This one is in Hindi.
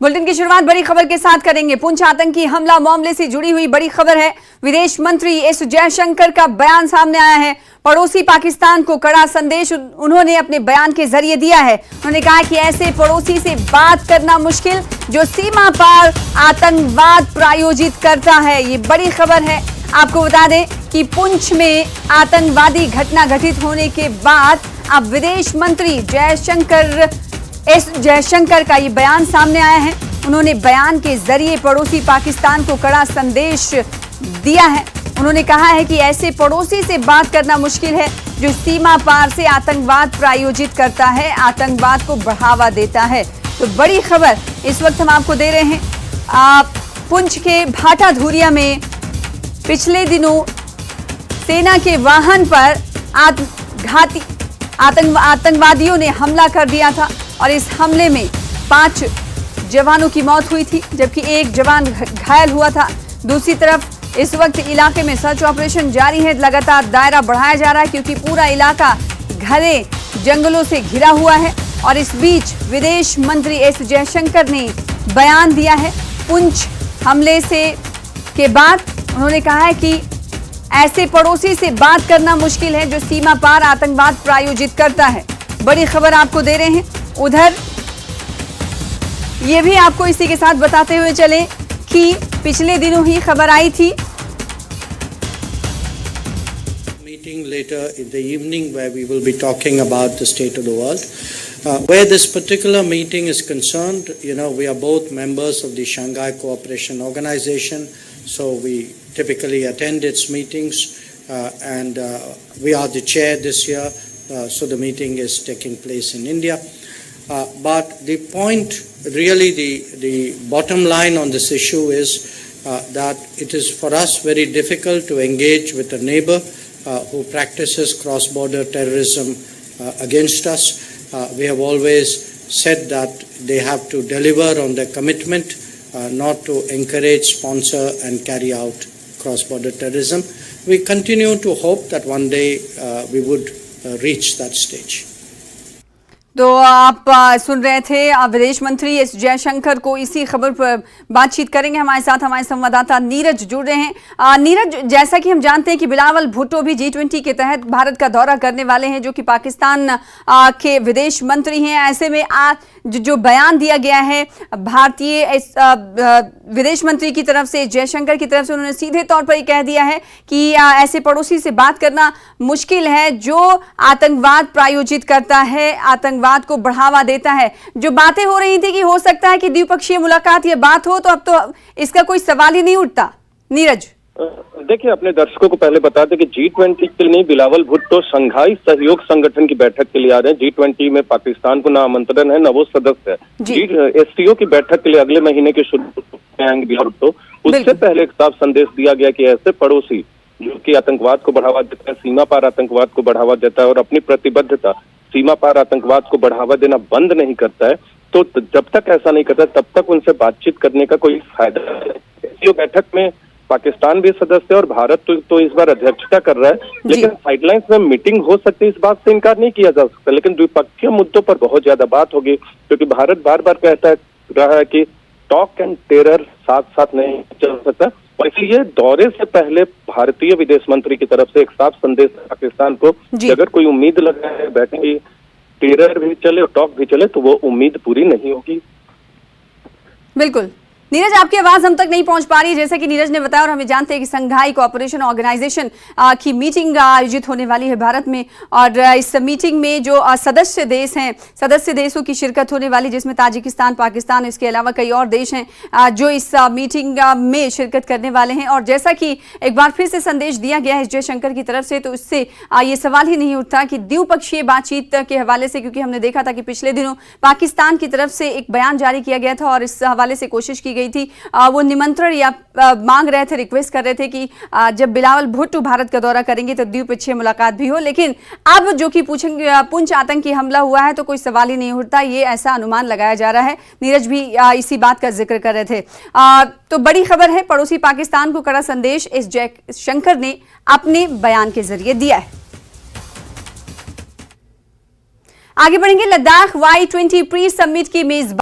बुलेटिन की शुरुआत बड़ी खबर के साथ करेंगे। पुंछ आतंकी हमला मामले से जुड़ी हुई बड़ी खबर है। विदेश मंत्री एस जयशंकर का बयान सामने आया है। पड़ोसी पाकिस्तान को कड़ा संदेश उन्होंने अपने बयान के जरिए दिया है। उन्होंने कहा कि ऐसे पड़ोसी से बात करना मुश्किल जो सीमा पार आतंकवाद प्रायोजित करता है। ये बड़ी खबर है। आपको बता दें कि पुंछ में आतंकवादी घटना घटित होने के बाद अब विदेश मंत्री एस जयशंकर का ये बयान सामने आया है। उन्होंने बयान के जरिए पड़ोसी पाकिस्तान को कड़ा संदेश दिया है। उन्होंने कहा है कि ऐसे पड़ोसी से बात करना मुश्किल है जो सीमा पार से आतंकवाद प्रायोजित करता है, आतंकवाद को बढ़ावा देता है। तो बड़ी खबर इस वक्त हम आपको दे रहे हैं। पुंछ के भाटा धुरिया में पिछले दिनों सेना के वाहन पर घाती आतंकवादियों ने हमला कर दिया था और इस हमले में 5 जवानों की मौत हुई थी, जबकि एक जवान घायल हुआ था। दूसरी तरफ इस वक्त इलाके में सर्च ऑपरेशन जारी है। लगातार दायरा बढ़ाया जा रहा है क्योंकि पूरा इलाका घने जंगलों से घिरा हुआ है। और इस बीच विदेश मंत्री एस जयशंकर ने बयान दिया है। पुंछ हमले के बाद उन्होंने कहा है कि ऐसे पड़ोसी से बात करना मुश्किल है जो सीमा पार आतंकवाद प्रायोजित करता है। बड़ी खबर आपको दे रहे हैं। उधर ये भी आपको इसी के साथ बताते हुए चले कि पिछले दिनों ही खबर आई थी meeting later in the evening where we will be talking about the state of the world. Where this particular meeting is concerned, we are both members of the Shanghai Cooperation Organization, so we typically attend its meetings, and we are the chair this year, so the meeting is taking place in India. But the point, really the bottom line on this issue is that it is for us very difficult to engage with a neighbor who practices cross-border terrorism against us. We have always said that they have to deliver on their commitment not to encourage, sponsor and carry out cross-border terrorism. We continue to hope that one day we would reach that stage. तो आप सुन रहे थे विदेश मंत्री एस जयशंकर को। इसी खबर पर बातचीत करेंगे। हमारे साथ हमारे संवाददाता नीरज जुड़ रहे हैं। नीरज, जैसा कि हम जानते हैं कि बिलावल भुट्टो भी G20 के तहत भारत का दौरा करने वाले हैं, जो कि पाकिस्तान के विदेश मंत्री हैं। ऐसे में जो बयान दिया गया है भारतीय विदेश मंत्री की तरफ से, जयशंकर की तरफ से, उन्होंने सीधे तौर पर ये कह दिया है कि ऐसे पड़ोसी से बात करना मुश्किल है जो आतंकवाद प्रायोजित करता है, आतंकवाद को बढ़ावा देता है। जो बातें हो रही थी कि हो सकता है कि द्विपक्षीय मुलाकात या बात हो, तो अब तो इसका कोई सवाल ही नहीं उठता। नीरज, देखिए, अपने दर्शकों को पहले बता दें कि G20 के लिए नहीं, बिलावल भुट्टो शंघाई सहयोग संगठन की बैठक के लिए आ रहे हैं। G20 में पाकिस्तान को न आमंत्रण है, न वो सदस्य है। SCO की बैठक के लिए अगले महीने के शुरू में आएंगे बिलावल भुट्टो। उससे पहले एक साफ संदेश दिया गया कि ऐसे पड़ोसी जो कि आतंकवाद को बढ़ावा देता है, सीमा पार आतंकवाद को बढ़ावा देता है और अपनी प्रतिबद्धता सीमा पार आतंकवाद को बढ़ावा देना बंद नहीं करता है, तो जब तक ऐसा नहीं करता तब तक उनसे बातचीत करने का कोई फायदा नहीं है। SCO बैठक में पाकिस्तान भी सदस्य और भारत तो इस बार अध्यक्षता कर रहा है, लेकिन साइडलाइंस में मीटिंग हो सकती है, इस बात से इनकार नहीं किया जा सकता। लेकिन द्विपक्षीय मुद्दों पर बहुत ज्यादा बात होगी, क्योंकि भारत बार बार कहता रहा है कि टॉक एंड टेरर साथ साथ नहीं चल सकता। और इसलिए दौरे से पहले भारतीय विदेश मंत्री की तरफ से एक साफ संदेश पाकिस्तान को कि अगर कोई उम्मीद लगा है बैठे टेरर भी चले और टॉक भी चले, तो वो उम्मीद पूरी नहीं होगी। बिल्कुल। नीरज, आपकी आवाज हम तक नहीं पहुंच पा रही, जैसा कि नीरज ने बताया, और हमें जानते हैं कि शंघाई कोऑपरेशन ऑर्गेनाइजेशन की मीटिंग आयोजित होने वाली है भारत में। और इस मीटिंग में जो सदस्य देश हैं, सदस्य देशों की शिरकत होने वाली, जिसमें ताजिकिस्तान, पाकिस्तान, इसके अलावा कई और देश हैं जो इस मीटिंग में शिरकत करने वाले हैं। और जैसा कि एक बार फिर से संदेश दिया गया है जयशंकर की तरफ से, तो इससे ये सवाल ही नहीं उठता कि द्विपक्षीय बातचीत के हवाले से, क्योंकि हमने देखा था कि पिछले दिनों पाकिस्तान की तरफ से एक बयान जारी किया गया था और इस हवाले से कोशिश की गई थी, वो निमंत्रण या मांग रहे थे, रिक्वेस्ट कर रहे थे कि जब बिलावल भुट्टो भारत का दौरा करेंगे तो द्विपक्षीय मुलाकात भी हो। लेकिन अब जो कि पुंछ आतंकी हमला हुआ है तो कोई सवाल ही नहीं उठता, ये ऐसा अनुमान लगाया जा रहा है। नीरज भी इसी बात का जिक्र कर रहे थे। तो बड़ी खबर है, पड़ोसी पाकिस्तान को कड़ा संदेश एस जयशंकर ने अपने बयान के जरिए दिया है। आगे बढ़ेंगे। लद्दाख Y20 प्री समिट की मेजबानी